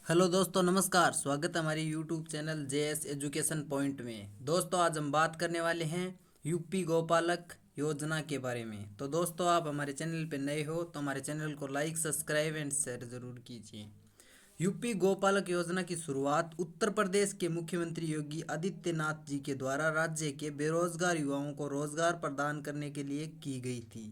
Hello दोस्तों, नमस्कार। स्वागत है हमारी YouTube channel JS education point में। दोस्तों, आज हम बात करने वाले हैं यूपी गौपालक योजना के बारे में। तो दोस्तों, आप हमारे चैनल पर नए हो तो हमारे चैनल को लाइक, सब्सक्राइब एंड शेयर ज़रूर कीजिए। यूपी गौपालक योजना की शुरुआत उत्तर प्रदेश के मुख्यमंत्री योगी आदित्यनाथ जी के द्वारा राज्य के बेरोजगार युवाओं को रोजगार प्रदान करने के लिए की गई थी।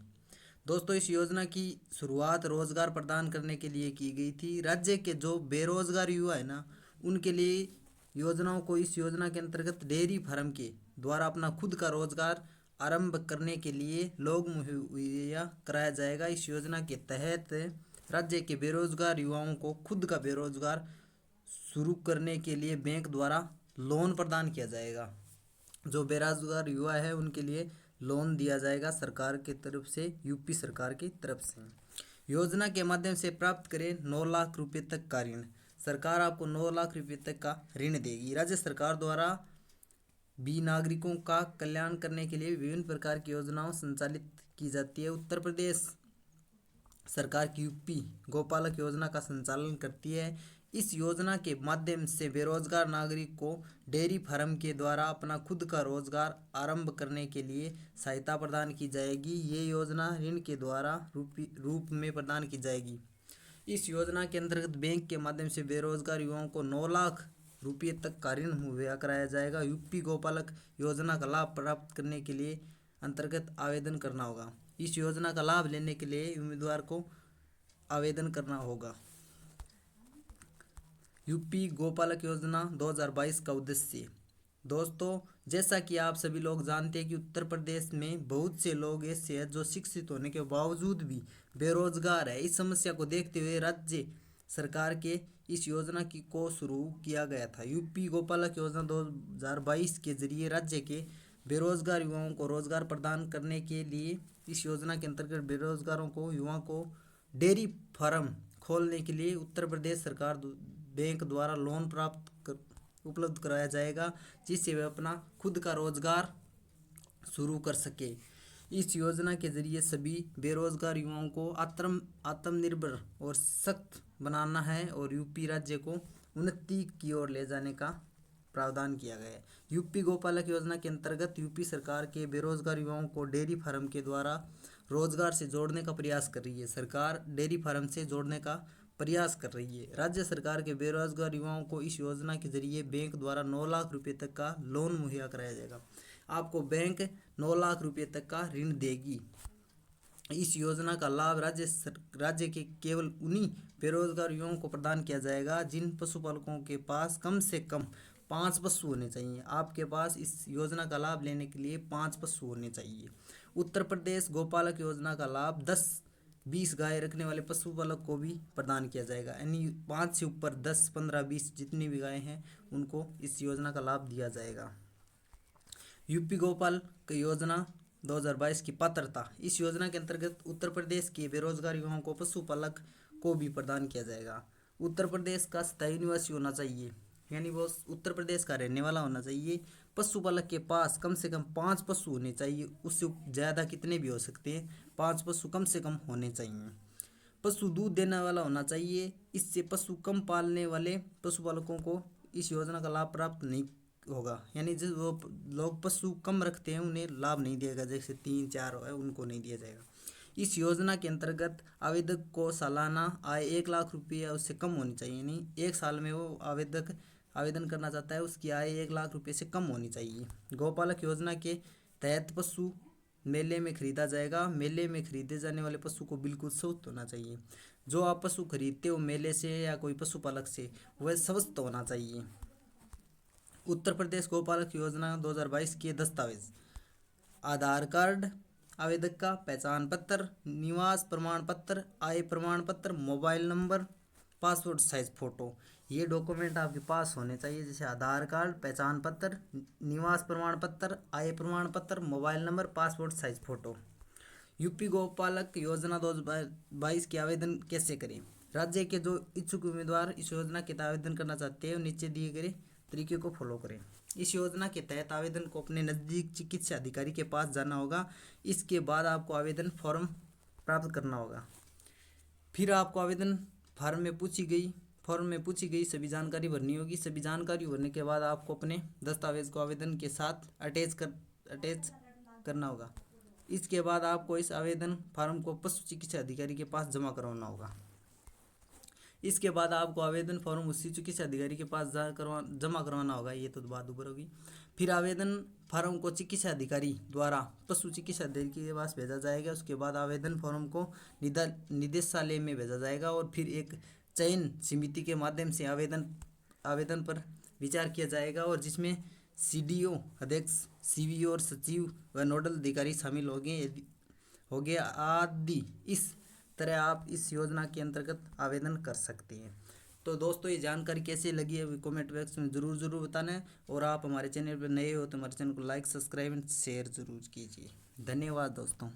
दोस्तों, इस योजना की शुरुआत रोजगार प्रदान करने के लिए की गई थी। राज्य के जो बेरोजगार युवा है ना, उनके लिए योजनाओं को इस योजना के अंतर्गत डेयरी फार्म के द्वारा अपना खुद का रोजगार आरंभ करने के लिए लोग मुहैया कराया जाएगा। इस योजना के तहत राज्य के बेरोजगार युवाओं को खुद का बेरोजगार शुरू करने के लिए बैंक द्वारा लोन प्रदान किया जाएगा। जो बेरोजगार युवा है उनके लिए लोन दिया जाएगा सरकार की तरफ से, यूपी सरकार की तरफ से। योजना के माध्यम से प्राप्त करें 9 लाख रुपए तक का ऋण। सरकार आपको 9 लाख रुपए तक का ऋण देगी। राज्य सरकार द्वारा भी नागरिकों का कल्याण करने के लिए विभिन्न प्रकार की योजनाओं संचालित की जाती है। उत्तर प्रदेश सरकार की यूपी गौपालक योजना का संचालन करती है। इस योजना के माध्यम से बेरोजगार नागरिक को डेयरी फार्म के द्वारा अपना खुद का रोजगार आरंभ करने के लिए सहायता प्रदान की जाएगी। ये योजना ऋण के द्वारा रूप में प्रदान की जाएगी। इस योजना के अंतर्गत बैंक के माध्यम से बेरोजगार युवाओं को 9 लाख रुपये तक का ऋण मुहैया कराया जाएगा। यूपी गौपालक योजना का लाभ प्राप्त करने के लिए अंतर्गत आवेदन करना होगा। इस योजना का लाभ लेने के लिए उम्मीदवार को आवेदन करना होगा। यूपी गौपालक योजना 2022 का उद्देश्य। दोस्तों, जैसा कि आप सभी लोग जानते हैं कि उत्तर प्रदेश में बहुत से लोग ऐसे हैं जो शिक्षित होने के बावजूद भी बेरोजगार है। इस समस्या को देखते हुए राज्य सरकार के इस योजना की को शुरू किया गया था। यूपी गौपालक योजना 2022 के जरिए राज्य के बेरोजगार युवाओं को रोजगार प्रदान करने के लिए इस योजना के अंतर्गत बेरोजगारों को युवाओं को डेयरी फार्म खोलने के लिए उत्तर प्रदेश सरकार बैंक द्वारा लोन उपलब्ध कराया जाएगा, जिससे वे अपना खुद का रोजगार शुरू कर सके। इस योजना के जरिए सभी बेरोजगार युवाओं को आत्मनिर्भर और सशक्त बनाना है और यूपी राज्य को उन्नति की ओर ले जाने का प्रावधान किया गया है। यूपी गौपालक योजना के अंतर्गत यूपी सरकार के बेरोजगार युवाओं को डेयरी फार्म के द्वारा रोजगार से जोड़ने का प्रयास कर रही है। सरकार डेयरी फार्म से जोड़ने का प्रयास कर रही है। राज्य सरकार के बेरोजगार युवाओं को इस योजना के जरिए बैंक द्वारा 9 लाख रुपए तक का लोन मुहैया कराया जाएगा। आपको बैंक 9 लाख रुपए तक का ऋण देगी। इस योजना का लाभ राज्य के केवल उन्हीं बेरोजगार युवाओं को प्रदान किया जाएगा जिन पशुपालकों के पास कम से कम 5 पशु होने चाहिए। आपके पास इस योजना का लाभ लेने के लिए 5 पशु होने चाहिए। उत्तर प्रदेश गौपालक योजना का लाभ 10-20 गाय रखने वाले पशुपालक को भी प्रदान किया जाएगा। यानी 5 से ऊपर 10, 15, 20 जितनी भी गायें हैं उनको इस योजना का लाभ दिया जाएगा। यूपी गौपालक योजना 2022 की पात्रता। इस योजना के अंतर्गत उत्तर प्रदेश के बेरोजगार युवाओं को पशुपालक को भी प्रदान किया जाएगा। उत्तर प्रदेश का स्थायी निवासी होना चाहिए, यानी वो उत्तर प्रदेश का रहने वाला होना चाहिए। पशुपालक के पास कम से कम 5 पशु होने चाहिए, उससे ज़्यादा कितने भी हो सकते हैं, 5 पशु कम से कम होने चाहिए। पशु दूध देने वाला होना चाहिए। इससे पशु कम पालने वाले पशुपालकों को इस योजना का लाभ प्राप्त नहीं होगा। यानी जो लोग पशु कम रखते हैं उन्हें लाभ नहीं दिएगा, जैसे 3-4 है उनको नहीं दिया जाएगा। इस योजना के अंतर्गत आवेदक को सालाना आय 1 लाख रुपये या उससे कम होनी चाहिए। यानी 1 साल में वो आवेदक आवेदन करना चाहता है, उसकी आय 1 लाख रुपये से कम होनी चाहिए। गौपालक योजना के तहत पशु मेले में खरीदा जाएगा। मेले में खरीदे जाने वाले पशु को बिल्कुल स्वस्थ होना चाहिए। जो आप पशु खरीदते हो मेले से या कोई पशुपालक से, वह स्वस्थ होना चाहिए। उत्तर प्रदेश गौपालक योजना 2022 के दस्तावेज। आधार कार्ड आवेदक का, पहचान पत्र, निवास प्रमाण पत्र, आय प्रमाण पत्र, mobile number, passport size photo. ये डॉक्यूमेंट आपके पास होने चाहिए, जैसे आधार कार्ड, पहचान पत्र, निवास प्रमाण पत्र, आय प्रमाण पत्र, mobile number, passport size photo. UP गौपालक योजना 2022 के आवेदन कैसे करें। राज्य के जो इच्छुक उम्मीदवार इस योजना के तहत आवेदन करना चाहते हैं नीचे दिए गए तरीके को फॉलो करें। इस योजना के तहत आवेदन को अपने नज़दीक चिकित्सा अधिकारी के पास जाना होगा। इसके बाद आपको आवेदन फॉर्म प्राप्त करना होगा। फिर आपको आवेदन फार्म में पूछी गई फॉर्म में पूछी गई सभी जानकारी भरनी होगी। सभी जानकारी भरने के बाद आपको अपने दस्तावेज को आवेदन के साथ अटैच करना होगा। इसके बाद आपको इस आवेदन फार्म को पशु चिकित्सा अधिकारी के पास जमा करवाना होगा। इसके बाद आपको आवेदन फॉर्म उसी चिकित्सा अधिकारी के पास जमा करवाना होगा। ये तो बात ऊपर होगी। फिर आवेदन फार्म को चिकित्सा अधिकारी द्वारा पशु चिकित्सा अधिकारी के पास भेजा जाएगा। उसके बाद आवेदन फॉर्म को निदेशालय में भेजा जाएगा और फिर एक चयन समिति के माध्यम से आवेदन पर विचार किया जाएगा और जिसमें CDO, अध्यक्ष, CVO और सचिव व नोडल अधिकारी शामिल होंगे आदि। इस तरह आप इस योजना के अंतर्गत आवेदन कर सकते हैं। तो दोस्तों, ये जानकारी कैसी लगी है कमेंट बॉक्स में ज़रूर बताना। और आप हमारे चैनल पर नए हो तो हमारे चैनल को लाइक, सब्सक्राइब एंड शेयर ज़रूर कीजिए। धन्यवाद दोस्तों।